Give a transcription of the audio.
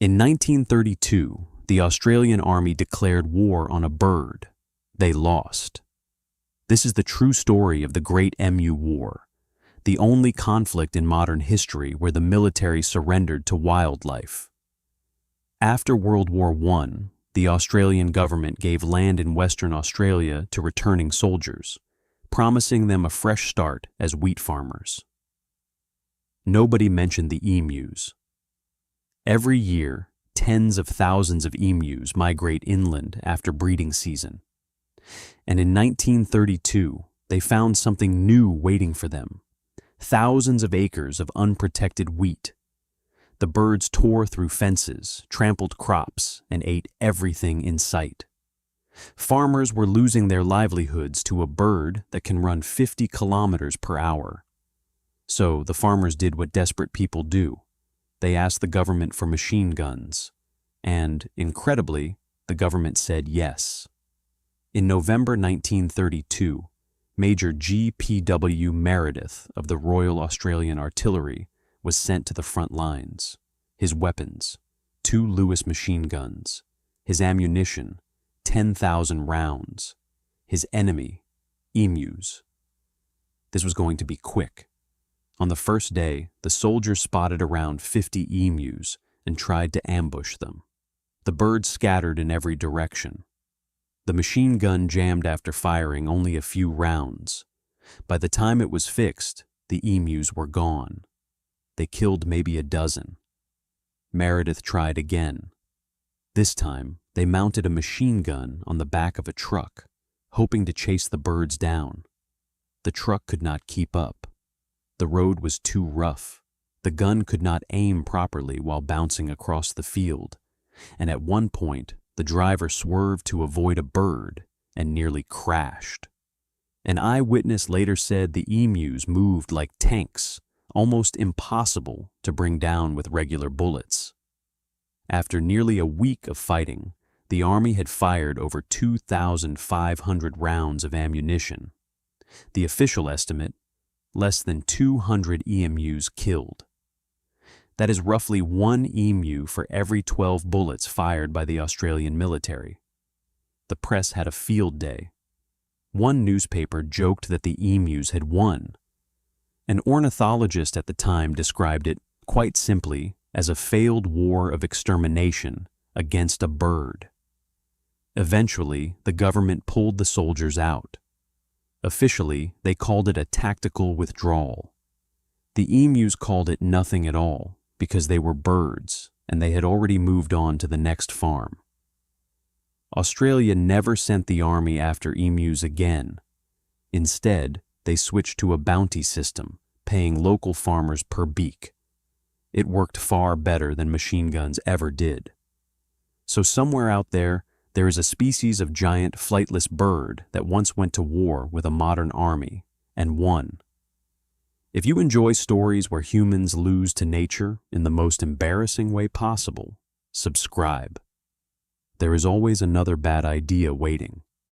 In 1932, the Australian Army declared war on a bird. They lost. This is the true story of the Great Emu War, the only conflict in modern history where the military surrendered to wildlife. After World War I, the Australian government gave land in Western Australia to returning soldiers, promising them a fresh start as wheat farmers. Nobody mentioned the emus. Every year, tens of thousands of emus migrate inland after breeding season. And in 1932, they found something new waiting for them: thousands of acres of unprotected wheat. The birds tore through fences, trampled crops, and ate everything in sight. Farmers were losing their livelihoods to a bird that can run 50 kilometers per hour. So the farmers did what desperate people do. They asked the government for machine guns. And, incredibly, the government said yes. In November 1932, Major G.P.W. Meredith of the Royal Australian Artillery was sent to the front lines. His weapons, 2 Lewis machine guns. His ammunition, 10,000 rounds. His enemy, emus. This was going to be quick. On the first day, the soldiers spotted around 50 emus and tried to ambush them. The birds scattered in every direction. The machine gun jammed after firing only a few rounds. By the time it was fixed, the emus were gone. They killed maybe a dozen. Meredith tried again. This time, they mounted a machine gun on the back of a truck, hoping to chase the birds down. The truck could not keep up. The road was too rough. The gun could not aim properly while bouncing across the field, and at one point, the driver swerved to avoid a bird and nearly crashed. An eyewitness later said the emus moved like tanks, almost impossible to bring down with regular bullets. After nearly a week of fighting, the Army had fired over 2,500 rounds of ammunition. The official estimate, less than 200 emus killed. That is roughly 1 emu for every 12 bullets fired by the Australian military. The press had a field day. One newspaper joked that the emus had won. An ornithologist at the time described it, quite simply, as a failed war of extermination against a bird. Eventually, the government pulled the soldiers out. Officially, they called it a tactical withdrawal. The emus called it nothing at all because they were birds and they had already moved on to the next farm. Australia never sent the army after emus again. Instead, they switched to a bounty system, paying local farmers per beak. It worked far better than machine guns ever did. So somewhere out there is a species of giant flightless bird that once went to war with a modern army and won. If you enjoy stories where humans lose to nature in the most embarrassing way possible, subscribe. There is always another bad idea waiting.